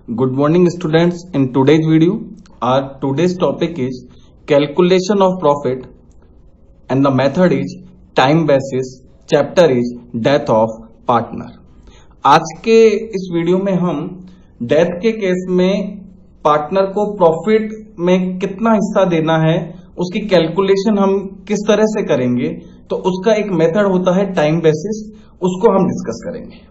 Good morning students. In today's video, our today's topic is calculation of profit and the method is time basis. Chapter is death of partner. आज के इस video में हम death के case में partner को profit में कितना हिस्सा देना है उसकी कैलकुलेशन हम किस तरह से करेंगे, तो उसका एक मेथड होता है टाइम बेसिस, उसको हम डिस्कस करेंगे।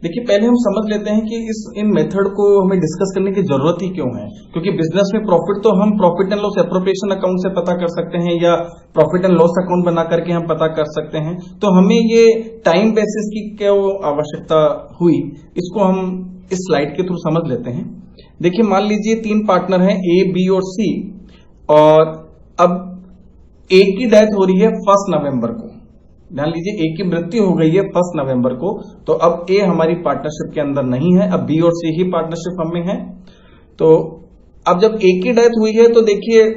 देखिए, पहले हम समझ लेते हैं कि इन मेथड को हमें डिस्कस करने की जरूरत ही क्यों है। क्योंकि बिजनेस में प्रॉफिट तो हम profit and loss appropriation account से पता कर सकते हैं या प्रॉफिट एंड लॉस अकाउंट बना करके हम पता कर सकते हैं। तो हमें ये टाइम बेसिस की क्यों आवश्यकता हुई, इसको हम इस स्लाइड के थ्रू समझ लेते हैं। देखिए, मान लीजिए 3 पार्टनर हैं ए, बी और सी, और अब ए की डेथ हो रही है 1 नवंबर को। ध्यान लीजिए, ए की मृत्यु हो गई है 1 नवंबर को, तो अब ए हमारी पार्टनरशिप के अंदर नहीं है, अब बी और सी ही पार्टनरशिप हमें है। तो अब जब ए की डेथ हुई है तो देखिए,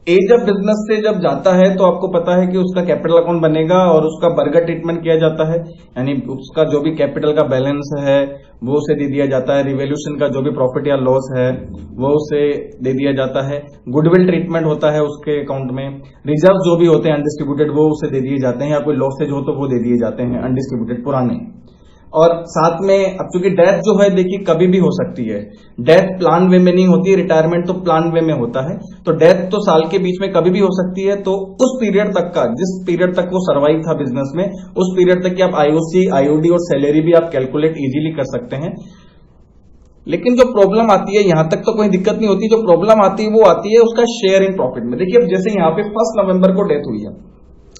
ए जब बिजनेस से जब जाता है तो आपको पता है कि उसका कैपिटल अकाउंट बनेगा और उसका बर्गर ट्रीटमेंट किया जाता है, यानी उसका जो भी कैपिटल का बैलेंस है वो उसे दे दिया जाता है, रिवैल्यूएशन का जो भी प्रॉफिट या लॉस है वो उसे दे दिया जाता है, गुडविल ट्रीटमेंट होता है उसके अकाउंट में, रिजर्व जो भी होते हैं अनडिस्ट्रीब्यूटेड वो उसे दे दिए जाते हैं, या कोई लॉसेज हो तो वो दे दिए जाते हैं अनडिस्ट्रीब्यूटेड पुराने। और साथ में अब चूंकि डेथ जो है देखिए कभी भी हो सकती है, डेथ प्लान वे में नहीं होती, रिटायरमेंट तो प्लान वे में होता है, तो डेथ तो साल के बीच में कभी भी हो सकती है। तो उस पीरियड तक का, जिस पीरियड तक वो सर्वाइव था बिजनेस में, उस पीरियड तक की आप आईओसी, आईओडी और सैलरी भी आप कैलकुलेट इजीली कर सकते हैं। लेकिन जो प्रॉब्लम आती है, यहां तक तो कोई दिक्कत नहीं होती, जो प्रॉब्लम आती है वो आती है उसका शेयर इन प्रॉफिट में। देखिए, अब जैसे यहां पे 1 नवंबर को डेथ हुई है,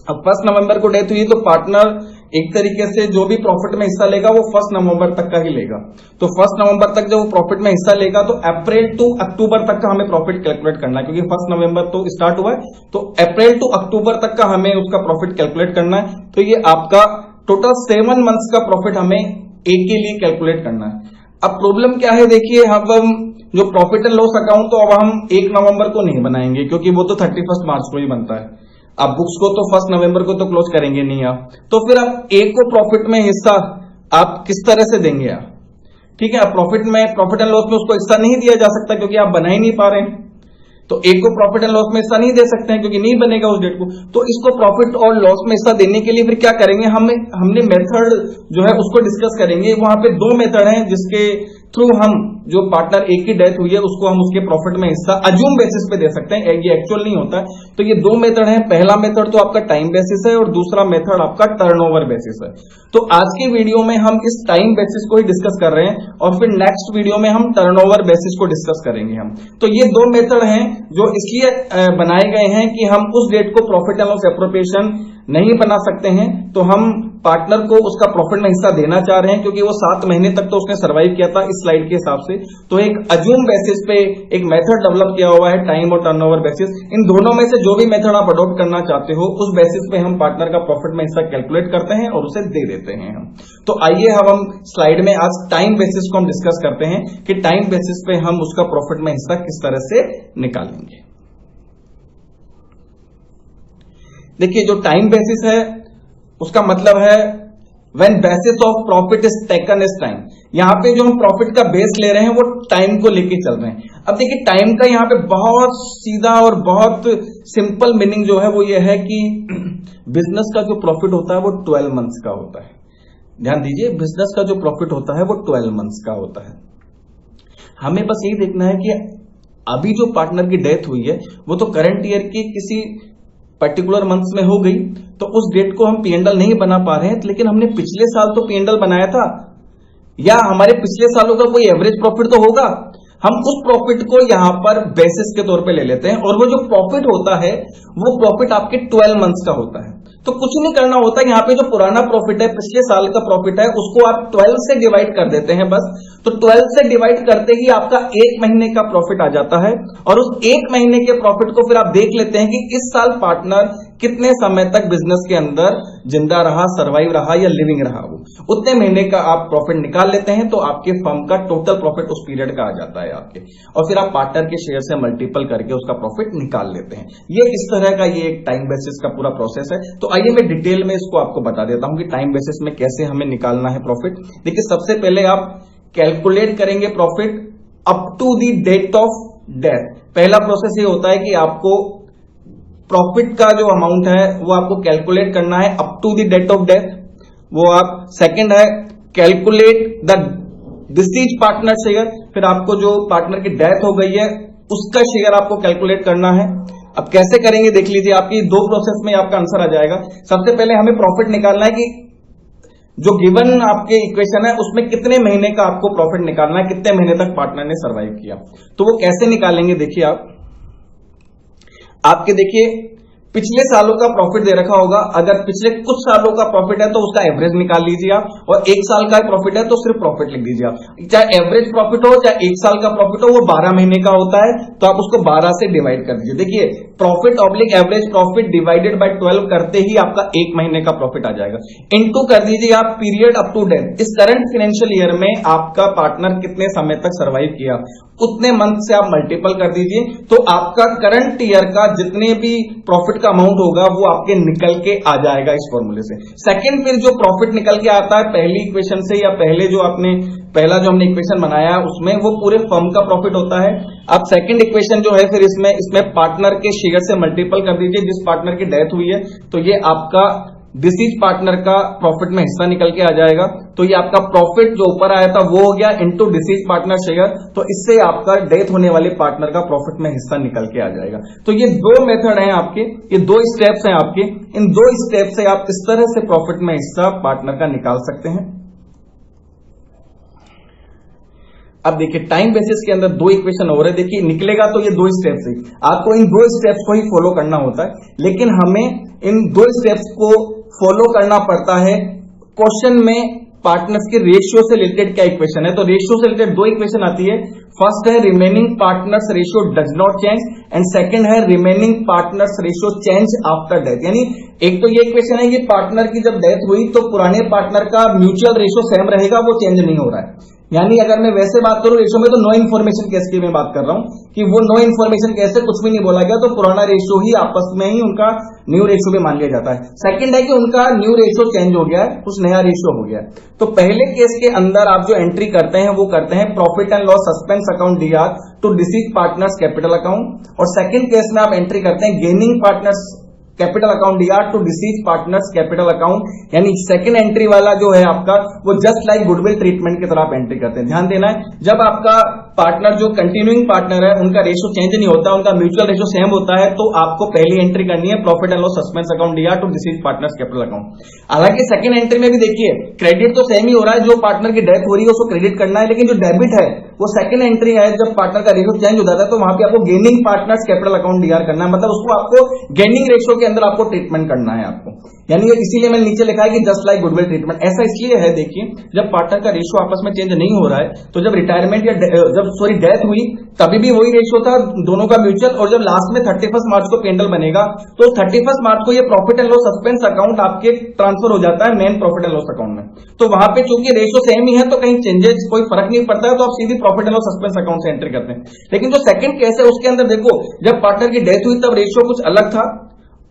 अब 1 नवंबर को डेथ हुई तो पार्टनर एक तरीके से जो भी प्रॉफिट में हिस्सा लेगा वो 1 नवंबर तक का ही लेगा। तो 1 नवंबर तक जब वो प्रॉफिट में हिस्सा लेगा तो अप्रैल टू अक्टूबर तक का हमें प्रॉफिट कैलकुलेट करना है, क्योंकि 1 नवंबर तो स्टार्ट हुआ है, तो अप्रैल टू अक्टूबर तक का हमें उसका प्रॉफिट कैलकुलेट करना है। तो ये आपका टोटल 7 मंथ्स का प्रॉफिट हमें एक के लिए कैलकुलेट करना है। अब प्रॉब्लम क्या है, देखिए, अब हम जो प्रॉफिट एंड लॉस अकाउंट तो अब हम 1 नवंबर को नहीं बनाएंगे, क्योंकि वो तो 31 मार्च को ही बनता है। आप बुक्स को तो 1 नवंबर को तो क्लोज करेंगे नहीं आप, तो फिर आप एक को प्रॉफिट में हिस्सा आप किस तरह से देंगे आप? ठीक है, आप प्रॉफिट एंड लॉस में उसको हिस्सा नहीं दिया जा सकता क्योंकि आप बना ही नहीं पा रहे हैं, तो एक को प्रॉफिट एंड लॉस में हिस्सा नहीं दे सकते हैं क्योंकि नहीं बनेगा उस डेट को। तो इसको प्रॉफिट और लॉस में हिस्सा देने के लिए फिर क्या करेंगे, हमने मेथड जो है उसको डिस्कस करेंगे। वहां पे 2 मेथड हैं जिसके थ्रू हम जो पार्टनर एक की डेथ हुई है उसको हम उसके प्रॉफिट में हिस्सा अज्यूम बेसिस पे दे सकते हैं, ये एक्चुअल नहीं होता है। तो ये 2 मेथड हैं, पहला मेथड तो आपका टाइम बेसिस है और दूसरा मेथड आपका टर्नओवर बेसिस है। तो आज के वीडियो में हम इस टाइम बेसिस को ही डिस्कस कर रहे हैं और फिर नेक्स्ट वीडियो में हम टर्नओवर बेसिस को डिस्कस करेंगे हम। तो ये 2 मेथड हैं जो इसलिए बनाए गए हैं कि हम उस डेट को प्रॉफिट एंड लॉस एप्रोप्रिएशन नहीं बना सकते हैं, तो हम पार्टनर को उसका प्रॉफिट में हिस्सा देना चाह रहे हैं क्योंकि वो 7 महीने तक तो उसने सर्वाइव किया था इस स्लाइड के हिसाब से। तो एक अज्यूम बेसिस पे एक मेथड डेवलप किया हुआ है, टाइम और टर्नओवर बेसिस। इन दोनों में से जो भी मेथड आप अडॉप्ट करना चाहते हो उस बेसिस पे हम पार्टनर का प्रॉफिट में हिस्सा कैलकुलेट करते हैं और उसे दे देते हैं हम। तो आइए हम स्लाइड में आज टाइम बेसिस को हम डिस्कस करते हैं कि टाइम बेसिस पे हम उसका प्रॉफिट में हिस्सा किस तरह से निकालेंगे। देखिए, जो टाइम बेसिस है उसका मतलब है when basis of profit is taken is time. यहां पे जो हम प्रॉफिट का बेस ले रहे हैं वो टाइम को लेके चल रहे हैं। अब देखिए, टाइम का यहां पे बहुत सीधा और बहुत सिंपल मीनिंग जो है वो ये है कि बिजनेस का जो प्रॉफिट होता है वो 12 मंथ्स का होता है। ध्यान दीजिए, बिजनेस का जो प्रॉफिट होता है वो 12 मंथ्स का होता है। हमें बस यही देखना है कि अभी जो पार्टनर की डेथ हुई है वो तो करंट ईयर की किसी पर्टिकुलर मंथ्स में हो गई, तो उस डेट को हम P&L नहीं बना पा रहे हैं, लेकिन हमने पिछले साल तो P&L बनाया था, या हमारे पिछले सालों का कोई एवरेज प्रॉफिट तो होगा। हम उस प्रॉफिट को यहां पर बेसिस के तौर पे ले लेते हैं और वो जो प्रॉफिट होता है वो प्रॉफिट आपके 12 मंथ्स का होता है। तो कुछ नहीं करना होता, यहाँ पे जो पुराना प्रॉफिट है, पिछले साल का प्रॉफिट है, उसको आप 12 से डिवाइड कर देते हैं बस। तो 12 से डिवाइड करते ही आपका 1 महीने का प्रॉफिट आ जाता है और उस 1 महीने के प्रॉफिट को फिर आप देख लेते हैं कि इस साल पार्टनर कितने समय तक बिजनेस के अंदर जिंदा रहा, सर्वाइव रहा या लिविंग रहा, वो उतने महीने का आप प्रॉफिट निकाल लेते हैं, तो आपके फर्म का टोटल प्रॉफिट उस पीरियड का आ जाता है आपके, और फिर आप पार्टनर के शेयर से मल्टीपल करके उसका प्रॉफिट निकाल लेते हैं। ये इस तरह का ये एक टाइम बेसिस का पूरा प्रोसेस है। तो आइए मैं डिटेल में इसको आपको बता देता हूं कि टाइम बेसिस में कैसे हमें निकालना है प्रॉफिट। देखिए, सबसे पहले आप कैलकुलेट करेंगे profit up to the date of death. पहला प्रोसेस ये होता है कि आपको प्रॉफिट का जो अमाउंट है वो आपको कैलकुलेट करना है up to the date of death, वो आप। सेकंड है calculate the deceased partner share, फिर आपको जो पार्टनर की डेथ हो गई है उसका शेयर आपको कैलकुलेट करना है। अब कैसे करेंगे देख लीजिए, आपकी दो प्रोसेस में आपका आंसर आ जाएगा। सबसे पहले हमें प्रॉफिट निकालना है कि जो गिवन आपके इक्वेशन है उसमें कितने महीने का आपको प्रॉफिट निकालना है, कितने महीने तक पार्टनर ने सर्वाइव किया। तो वो कैसे निकालेंगे, देखिए आपके देखिए पिछले सालों का प्रॉफिट दे रखा होगा। अगर पिछले कुछ सालों का प्रॉफिट है तो उसका एवरेज निकाल लीजिए आप, और एक साल का प्रॉफिट है तो सिर्फ प्रॉफिट लिख दीजिए आप। चाहे एवरेज प्रॉफिट हो चाहे एक साल का प्रॉफिट हो, वो 12 महीने का होता है, तो आप उसको 12 से डिवाइड कर दीजिए। देखिए, profit oblique average profit divided by 12 करते ही आपका एक महीने का प्रॉफिट आ जाएगा। इनटू कर दीजिए आप पीरियड अप टू डेट। इस करंट फाइनेंशियल ईयर में आपका पार्टनर कितने समय तक सर्वाइव किया, उतने मंथ से आप मल्टीपल कर दीजिए, तो आपका करंट ईयर का जितने भी प्रॉफिट का अमाउंट होगा वो आपके निकल के आ जाएगा इस फॉर्मूले से। सेकंड, फिर जो प्रॉफिट निकल के आता है पहली इक्वेशन से, या पहले जो हमने इक्वेशन बनाया है उसमें, वो पूरे फर्म का प्रॉफिट होता है। अब सेकंड इक्वेशन जो है फिर इसमें पार्टनर के शेयर से मल्टीपल कर दीजिए जिस पार्टनर की डेथ हुई है, तो ये आपका डिसीज पार्टनर का प्रॉफिट में हिस्सा निकल के आ जाएगा। तो ये आपका प्रॉफिट जो ऊपर आया था वो हो गया इनटू डिसीज पार्टनर शेयर, तो इससे आपका डेथ होने वाले पार्टनर का प्रॉफिट में हिस्सा निकल के आ जाएगा। तो ये दो मेथड हैं आपके, ये दो स्टेप्स हैं आपके। इन दो स्टेप से आप इस तरह से प्रॉफिट में हिस्सा पार्टनर का निकाल सकते हैं। अब देखिए, टाइम बेसिस के अंदर दो इक्वेशन हो रहे हैं। देखिए, निकलेगा तो ये दो स्टेप्स से, आपको इन दो स्टेप्स को ही फॉलो करना होता है, लेकिन हमें इन दो स्टेप्स को फॉलो करना पड़ता है। क्वेश्चन में पार्टनर्स के रेशियो से रिलेटेड क्या इक्वेशन है, तो रेशियो से रिलेटेड दो इक्वेशन आती है। फर्स्ट है remaining partners ratio does not change, and second है remaining partners ratio change after death. यानी एक तो ये इक्वेशन है कि पार्टनर की जब डेथ हुई तो पुराने पार्टनर का म्यूचुअल रेशियो सेम रहेगा, वो चेंज नहीं हो रहा है। यानी अगर मैं वैसे बात करूं रेशियो में, तो नो इन्फॉर्मेशन केस की मैं बात कर रहा हूं कि वो नो इन्फॉर्मेशन केस से कुछ भी नहीं बोला गया, तो पुराना रेशियो ही आपस में ही उनका न्यू रेशियो भी मान लिया जाता है। सेकंड है कि उनका न्यू रेशियो चेंज हो गया है, कुछ नया रेशियो हो गया है। तो पहले केस के अंदर आप जो एंट्री करते हैं वो करते हैं profit and loss suspense account DR to deceased partners capital account, और सेकंड केस में आप एंट्री करते हैं gaining partners capital account DR to deceased partners capital account. यानी सेकंड एंट्री वाला जो है आपका, वो जस्ट लाइक गुडविल ट्रीटमेंट की तरह आप एंट्री करते हैं। ध्यान देना है, जब आपका पार्टनर जो कंटिन्यूइंग पार्टनर है उनका रेशियो चेंज नहीं होता, उनका म्यूचुअल रेशियो सेम होता है, तो आपको पहली एंट्री करनी है profit and loss suspense account DR to deceased partners capital account. हालांकि सेकंड एंट्री में भी देखिए क्रेडिट तो सेम ही हो रहा है, जो पार्टनर की डेथ हो रही है उसको क्रेडिट करना है, लेकिन जो डेबिट है वो सेकंड एंट्री है, जब पार्टनर का रेशियो चेंज हो जाता है तो वहां पे आपको gaining partners capital account D R करना है, मतलब उसको आपको गेनिंग रेशियो के अंदर आपको ट्रीटमेंट करना है आपको। यानी इसीलिए मैंने नीचे लिखा है कि जस्ट लाइक गुडविल ट्रीटमेंट। ऐसा इसलिए है, देखिए जब पार्टनर का रेशियो आपस में चेंज नहीं हो रहा है, तो जब रिटायरमेंट या डेथ हुई तभी भी वही रेशियो था दोनों का म्यूचुअल, और जब लास्ट में 31 मार्च को पेंडल बनेगा तो 31 मार्च को ये profit and loss suspense account आपके ट्रांसफर हो जाता है main profit and loss account में। तो वहां पे चूंकि रेशियो सेम ही है तो कहीं चेंजेस कोई फर्क नहीं पड़ता है, तो आप सीधी profit and loss suspense account से एंट्री करते हैं। लेकिन जो सेकंड केस है उसके अंदर देखो, जब पार्टनर की डेथ हुई तब रेशियो कुछ अलग था,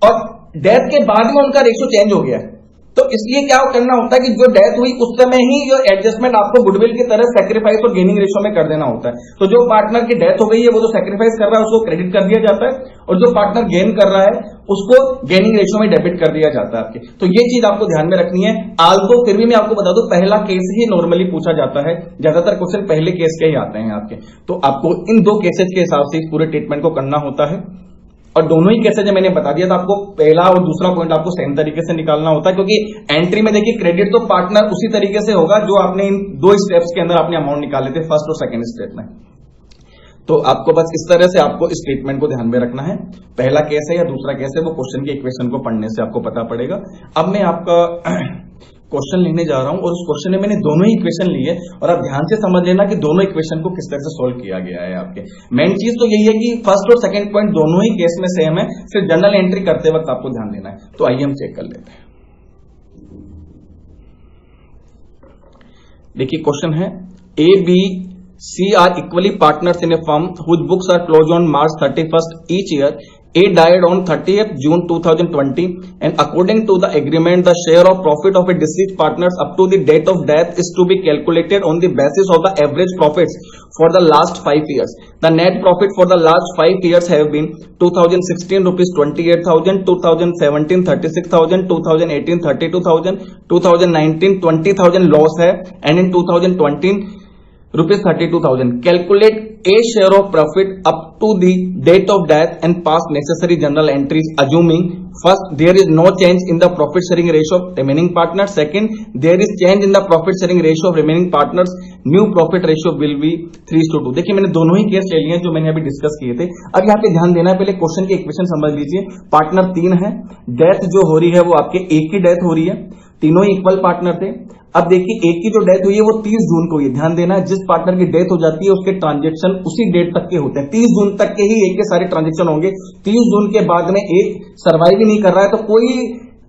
और डेथ के बाद में उनका रेशियो चेंज हो गया, तो इसलिए क्या करना होता है कि जो डेथ हुई उस समय ही जो एडजस्टमेंट आपको गुडविल की तरह सैक्रिफाइस और गेनिंग रेशियो में कर देना होता है। तो जो पार्टनर की डेथ हो गई है वो जो सैक्रिफाइस कर रहा है उसको क्रेडिट कर दिया जाता है, और जो पार्टनर गेन कर रहा है उसको गेनिंग रेशियो में डेबिट कर दिया जाता है आपके। तो ये चीज आपको ध्यान में रखनी है। आल्दो फिर भी मैं आपको बता दूं, पहला केस ही नॉर्मली पूछा जाता है, ज्यादातर क्वेश्चन पहले केस के ही आते हैं आपके, तो आपको इन दो केसेस के हिसाब से पूरे ट्रीटमेंट को करना होता है। और दोनों ही केसेस जो मैंने बता दिया था आपको, पहला और दूसरा पॉइंट आपको सेम तरीके से निकालना होता है, क्योंकि एंट्री में देखिए क्रेडिट तो पार्टनर उसी तरीके से होगा जो आपने इन दो स्टेप्स के अंदर आपने अमाउंट निकाले थे फर्स्ट और सेकंड स्टेप में। तो आपको बस इस तरह से आपको इस ट्रीटमेंट को ध्यान में रखना है। पहला केस है या दूसरा केस है वो क्वेश्चन के इक्वेशन को पढ़ने से आपको पता पड़ेगा। अब मैं आपका क्वेश्चन लिखने जा रहा हूं और उस क्वेश्चन में मैंने दोनों ही इक्वेशन ली है और आप ध्यान से समझ लेना कि दोनों इक्वेशन को किस तरह से सोल्व किया गया है। आपके मेन चीज तो यही है कि फर्स्ट और सेकंड पॉइंट दोनों ही केस में सेम है, सिर्फ जनरल एंट्री करते वक्त आपको ध्यान देना है। तो आइए हम चेक कर लेते हैं। देखिए क्वेश्चन है, A B C are equally partners in a firm whose books are closed on March 31st each year. A died on 30th June 2020 and according to the agreement the share of profit of a deceased partners up to the date of death is to be calculated on the basis of the average profits for the last 5 years. The net profit for the last 5 years have been 2016 rupees 28,000, 2017 36,000, 2018 32,000, 2019 20,000 loss है and in 2020 rupees 32,000. Calculate a share of profit up to the date of death and pass necessary journal entries assuming first there is no change in the profit sharing ratio of remaining partners, second there is change in the profit sharing ratio of remaining partners, new profit ratio will be 3:2. देखिए मैंने दोनों ही case ले लिए हैं जो मैंने अभी discuss किए थे। अब यहाँ पे ध्यान देना है, पहले क्वेश्चन की इक्वेशन समझ लीजिए। पार्टनर 3 है, डेथ जो हो रही है वो आपके एक की डेथ हो रही है, तीनों ही इक्वल पार्टनर थे। अब देखिए एक की जो डेथ हुई है वो 30 जून को हुई। ध्यान देना है, जिस पार्टनर की डेथ हो जाती है उसके ट्रांजेक्शन उसी डेट तक के होते हैं, 30 जून तक के ही एक के सारे ट्रांजेक्शन होंगे। 30 जून के बाद में एक सर्वाइव ही नहीं कर रहा है तो कोई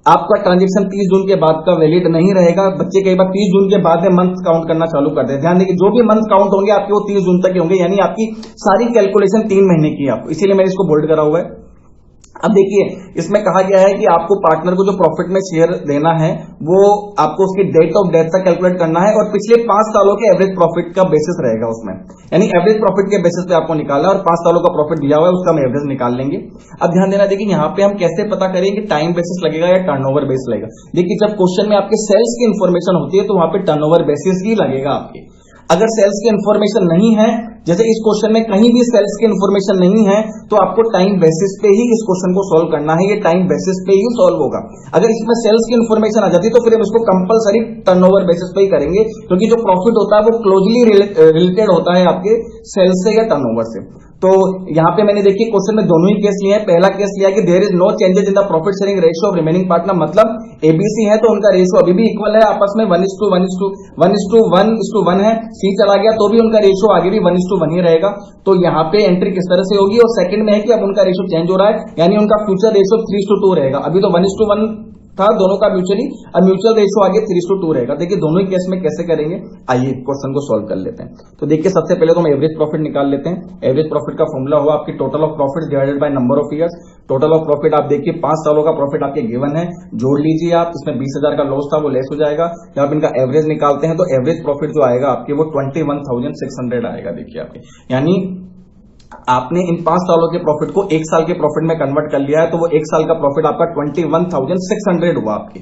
आपका ट्रांजेक्शन 30 जून के बाद का वैलिड नहीं रहेगा। बच्चे कई बार 30 जून के बाद में मंथ काउंट करना चालू कर देते हैं। ध्यान देखिए जो भी मंथ काउंट होंगे आपके वो 30 जून तक के होंगे, यानी आपकी सारी कैलकुलेशन 3 महीने की है आपको, इसीलिए मैंने इसको बोल्ड करा हुआ है। अब देखिए इसमें कहा गया है कि आपको पार्टनर को जो प्रॉफिट में शेयर देना है वो आपको उसकी डेट ऑफ डेथ तक कैलकुलेट करना है और पिछले 5 सालों के एवरेज प्रॉफिट का बेसिस रहेगा उसमें, यानी एवरेज प्रॉफिट के बेसिस पे आपको निकालना है और 5 सालों का प्रॉफिट दिया हुआ है उसका हम एवरेज निकाल लेंगे। अब ध्यान देना, देखिए यहाँ पे हम कैसे पता करेंगे टाइम बेसिस लगेगा या टर्नओवर बेसिस लगेगा। देखिए जब क्वेश्चन में आपके सेल्स की इंफॉर्मेशन होती है तो वहां पे टर्नओवर बेसिस ही लगेगा आपके। अगर सेल्स की इंफॉर्मेशन नहीं है, जैसे इस क्वेश्चन में कहीं भी सेल्स की इंफॉर्मेशन नहीं है तो आपको टाइम बेसिस पे ही इस क्वेश्चन को सॉल्व करना है, ये टाइम बेसिस पे ही सॉल्व होगा। अगर इसमें सेल्स की इंफॉर्मेशन आ जाती तो फिर हम इसको कंपलसरी टर्नओवर बेसिस पे ही करेंगे, क्योंकि जो प्रॉफिट होता है वो क्लोजली रिलेटेड होता है आपके सेल्स से या टर्नओवर से। तो यहां पे मैंने देखिए क्वेश्चन में दोनों ही केस लिए हैं। पहला केस लिया कि there is no changes in the profit sharing ratio of remaining partner, मतलब एबीसी है तो उनका रेशियो अभी भी इक्वल है आपस में 1:1 है। सी चला गया तो भी उनका रेशियो आगे भी 1:1 ही रहेगा। तो यहाँ पे एंट्री किस तरह से होगी, और सेकंड में है कि अब उनका रेशियो चेंज हो रहा है, यानी उनका फ्यूचर रेशियो 3:2 रहेगा। अभी तो 1:1 था दोनों का म्यूचुअली, अब म्यूचुअल रेशियो आगे 3:2 रहेगा। देखिए दोनों ही केस में कैसे करेंगे, आइए क्वेश्चन को सॉल्व कर लेते हैं। तो देखिए सबसे पहले तो हम एवरेज प्रॉफिट निकाल लेते हैं। एवरेज प्रॉफिट का फॉर्मूला हुआ आपकी total of profit divided by number of years. Total of profit आप देखिए 5 सालों का प्रॉफिट आपके गिवन है, जोड़ लीजिए आप, इसमें 20,000 का लॉस था वो लेस हो जाएगा। जब आप इनका एवरेज निकालते हैं तो एवरेज प्रॉफिट जो आएगा आपके वो 21,600 आएगा। देखिए आपके, यानी आपने इन 5 सालों के प्रॉफिट को 1 साल के प्रॉफिट में कन्वर्ट कर लिया है, तो वो 1 साल का प्रॉफिट आपका 21,600 हुआ आपके।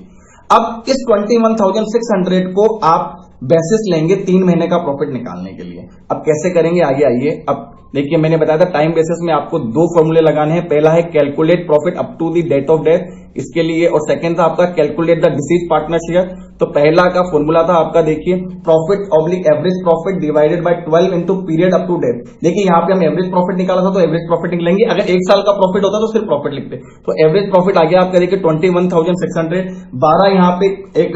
अब इस 21,600 को आप बेसिस लेंगे 3 महीने का प्रॉफिट निकालने के लिए। अब कैसे करेंगे, आगे आइए। अब देखिए मैंने बताया था टाइम बेसिस में आपको 2 फॉर्मूले लगाने हैं। पहला है calculate profit up to the date of death, इसके लिए, और सेकंड था आपका calculate the deceased partner share. तो पहला का फॉर्मूला था आपका, देखिए profit oblique average profit divided by 12 into period up to death. देखिए यहाँ पे हम एवरेज प्रॉफिट निकाला था तो एवरेज प्रॉफिट निकलेंगे, अगर 1 साल का प्रॉफिट होता तो सिर्फ प्रॉफिट लिखते। तो एवरेज प्रॉफिट आ गया आपका देखिए 21,600। 12 यहाँ पे एक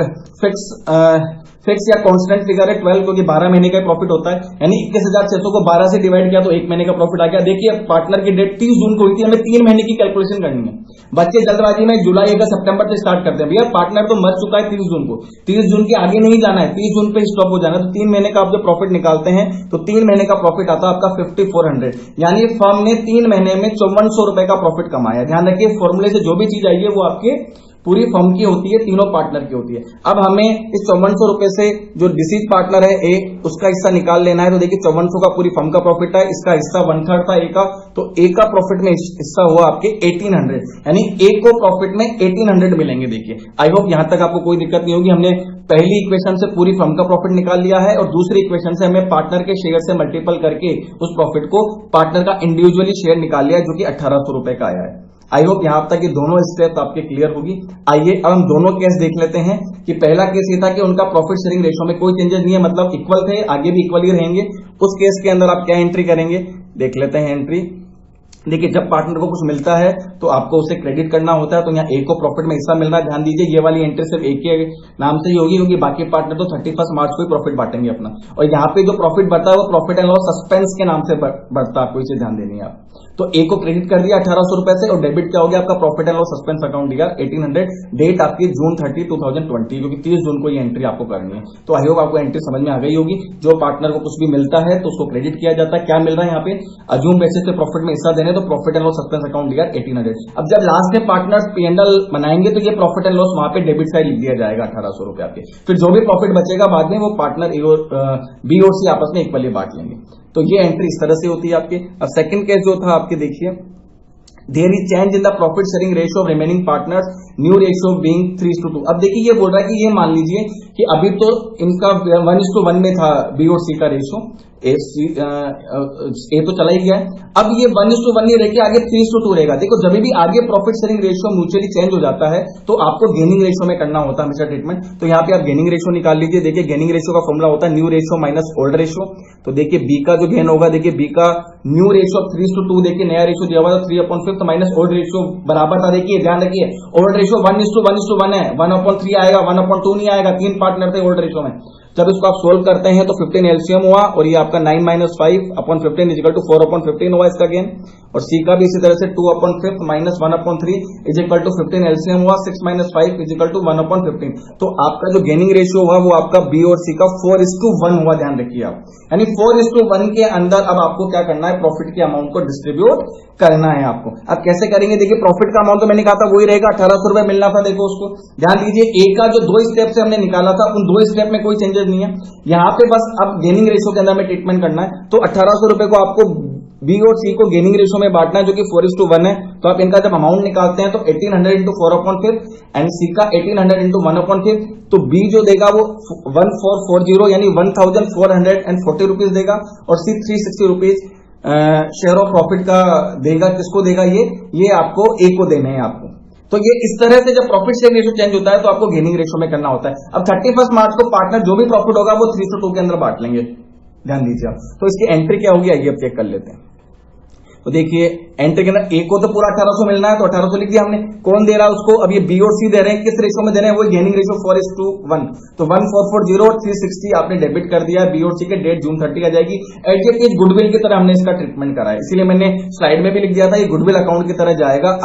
फिक्स या कांस्टेंट फिगर है 12, क्योंकि 12 महीने का प्रॉफिट होता है, यानी 21,600 को 12 से डिवाइड किया तो 1 महीने का प्रॉफिट आ गया। देखिए पार्टनर की डेट 30 जून को हुई थी, हमें 3 महीने की कैलकुलेशन करनी है। बच्चे जल्दबाजी में जुलाई अगस्त सितंबर से स्टार्ट करते हैं, भैया पार्टनर तो मर चुका है 30 जून को, 30 जून के आगे नहीं जाना है, 30 जून पे स्टॉप हो जाना है। तो 3 महीने का आप जो प्रॉफिट निकालते हैं तो 3 महीने का प्रॉफिट आता है आपका 5,400, यानी फर्म ने 3 महीने में 5400 रुपए का प्रॉफिट कमाया। ध्यान रखिए फॉर्मूले से जो भी चीज आई है वो आपके पूरी फर्म की होती है, तीनों पार्टनर की होती है। अब हमें इस 5400 रुपए से जो डिसीज पार्टनर है ए, उसका हिस्सा निकाल लेना है। तो देखिए 5400 का पूरी फर्म का प्रॉफिट है, इसका हिस्सा 1/3 था ए का, तो ए का प्रॉफिट में हिस्सा हुआ आपके 1800, यानी ए को प्रॉफिट में 1800 मिलेंगे। देखिए आई होप यहां तक आपको कोई दिक्कत नहीं होगी। हमने पहली इक्वेशन से पूरी फर्म का प्रॉफिट निकाल लिया है और दूसरी इक्वेशन से हमें पार्टनर के शेयर से मल्टीपल करके उस प्रॉफिट को पार्टनर का इंडिविजुअली शेयर निकाल लिया है, जो कि 1800 रुपए का आया है। आई होप यहां तक ये दोनों स्टेप आपके क्लियर होगी। आइए अब हम दोनों केस देख लेते हैं कि पहला केस ये था कि उनका प्रॉफिट शेयरिंग रेशियो में कोई चेंजेस नहीं है, मतलब इक्वल थे, आगे भी इक्वल ही रहेंगे। उस केस के अंदर आप क्या एंट्री करेंगे, देख लेते हैं एंट्री। देखिए जब पार्टनर को कुछ मिलता है तो आपको उसे क्रेडिट करना होता है, तो यहाँ एक को प्रॉफिट में हिस्सा मिल रहा है। ध्यान दीजिए ये वाली एंट्री सिर्फ एक के नाम से ही होगी, क्योंकि बाकी पार्टनर तो 31 मार्च को ही प्रॉफिट बांटेंगे अपना। और यहाँ पे जो प्रॉफिट बढ़ता है वो प्रॉफिट एंड लॉस सस्पेंस के नाम से बढ़ता है, आपको इसे ध्यान देनी है आप। तो ए को क्रेडिट कर दिया 1800 रुपए से, और डेबिट क्या हो गया आपका profit and loss suspense account दिया 1800। डेट आपकी जून 30, 2020, क्योंकि 30 जून को ये एंट्री आपको करनी है। तो आई होप आपको एंट्री समझ में आ गई होगी। जो पार्टनर को कुछ भी मिलता है तो उसको क्रेडिट किया जाता है। क्या मिल रहा है यहाँ पे, अजूम बेसिस पे प्रॉफिट में हिस्सा देने, तो profit and loss suspense account दिया 1800। अब जब लास्ट में पार्टनर P&L बनाएंगे तो ये प्रॉफिट एंड लॉस वहां पे डेबिट साइड लिख दिया जाएगा 1800 रुपए आपके। फिर जो भी प्रॉफिट बचेगा बाद में वो पार्टनर बी और सी आपस में इक्वली बांट लेंगे। तो ये एंट्री इस तरह से होती है आपके। अब सेकंड केस जो था आपके, देखिए there is change in the profit sharing ratio of remaining partners, new ratio being 3:2। अब देखिए ये बोल रहा है कि ये मान लीजिए कि अभी तो इनका 1:1 में था बी और सी का रेशियो, ए तो चला ही गया है। अब ये 1:1 नहीं रह के आगे 3:2 रहेगा। देखो जब भी आगे profit sharing ratio mutually change हो जाता है तो आपको गेनिंग रेशियो में करना होता है हमेशा ट्रीटमेंट। तो यहाँ पे आप गेनिंग रेशियो निकाल लीजिए। देखिए गेनिंग रेशियो का फॉर्मूला होता है new ratio minus old ratio. तो देखिए बी का जो गेन होगा, देखिए बी का न्यू रेशियो 3:2, देखिए नया रेशियो दिया हुआ था 3/5 माइनस ओल्ड रेशियो बराबर था। देखिए ध्यान रखिए ओल्ड रेशियो 1:1 है, 1/3 आएगा, 1/2 नहीं आएगा। 3 पार्टनर थे ओल्ड रेशियो में। जब इसको आप सोल्व करते हैं तो 15 एलसीएम हुआ, और ये आपका 9 - 5/15 इजिकल टू 4/15 हुआ इसका गेन। और सी का भी इसी तरह से 2/5 माइनस 1/3 इजिकल टू 15 एलसीएम हुआ, 6 - 5 इजिकल टू 1/15। तो आपका जो गेनिंग रेशियो हुआ वो आपका बी और सी का 4:1 हुआ। ध्यान रखिए आप, यानी 4:1 के अंदर अब आपको क्या करना है, प्रॉफिट के अमाउंट को डिस्ट्रीब्यूट करना है आपको। अब कैसे करेंगे, देखिए प्रॉफिट का अमाउंट तो मैंने कहा था वही रहेगा, 1800 रुपए मिलना था। देखो उसको ध्यान दीजिए, ए का जो 2 स्टेप से हमने निकाला था उन 2 स्टेप में कोई चेंजेस नहीं है। यहां पे बस अब गेनिंग रेशियो के अंदर में ट्रीटमेंट करना है। तो 1800 रुपए को आपको बी और सी को गेनिंग रेशियो में बांटना है, जो कि 4:1 है। तो आप इनका जब अमाउंट निकालते हैं तो 1800 इंटू 4/5 एंड सी का 1800 इंटू 1/5। तो बी जो देगा वो 1440 यानी 1440 रुपीज देगा, और सी 360 रुपीज शेयर ऑफ प्रॉफिट का देगा। किसको देगा, ये आपको ए को देने हैं आपको। तो ये इस तरह से जब प्रॉफिट शेयर रेशियो चेंज होता है तो आपको गेनिंग रेशियो में करना होता है। अब 31 मार्च को पार्टनर जो भी प्रॉफिट होगा वो 3:2 के अंदर बांट लेंगे। ध्यान दीजिए आप। तो इसकी एंट्री क्या होगी, आइए अब चेक कर लेते हैं। तो देखिए एंट्री के अंदर ए को तो पूरा 1800 मिलना है, तो 1800 लिख दिया हमने। कौन दे रहा है उसको, अब ये बी और सी दे रहे हैं, किस रेशियो में दे रहे हैं, वो गेनिंग रेशियो 4:1। तो 1440 और 360 आपने डेबिट कर दिया बी और सी के। डेट जून 30 आ जाएगी। एडजस्ट इज गुडविल की तरह हमने इसका ट्रीटमेंट करा है, इसीलिए मैंने स्लाइड में भी लिख दिया था ये गुडविल अकाउंट की तरह जाएगा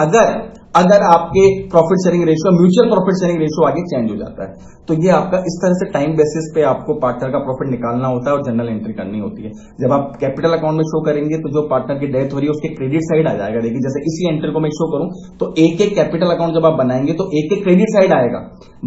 अगर आपके profit sharing ratio, mutual profit sharing ratio आगे चेंज हो जाता है। तो ये आपका इस तरह से टाइम बेसिस पे आपको पार्टनर का प्रॉफिट निकालना होता है और जनरल एंट्री करनी होती है। जब आप कैपिटल अकाउंट में शो करेंगे तो जो पार्टनर की डेथ हो रही है उसके क्रेडिट साइड आ जाएगा। देखिए जैसे इसी एंट्री को मैं शो करूं तो एक कैपिटल अकाउंट जब आप बनाएंगे तो एक क्रेडिट साइड आएगा,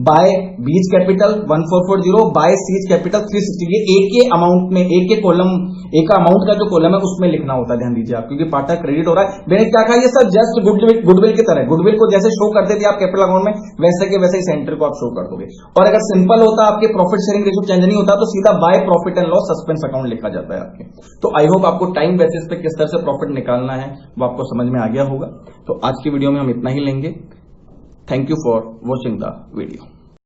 by B's capital 1440, by C's capital 360। ये एक के अमाउंट में, एक के कॉलम, एक का अमाउंट का जो कॉलम है उसमें लिखना होता है। ध्यान दीजिए आप, क्योंकि पार्टनर क्रेडिट हो रहा है। मैंने क्या कहा, ये सब जस्ट गुडविल की तरह, गुडविल को जैसे शो करते थे आप कैपिटल अकाउंट में, वैसे के वैसे इस एंट्री को आप शो कर दोगे। और अगर सिंपल होता, आपके प्रॉफिट शेयरिंग रेशियो चेंज नहीं होता, तो सीधा by profit and loss suspense account लिखा जाता है आपके। तो आई होप आपको टाइम बेसिस पे किस तरह से प्रॉफिट निकालना है वो आपको समझ में आ गया होगा। तो आज की वीडियो में हम इतना ही लेंगे। Thank you for watching the video.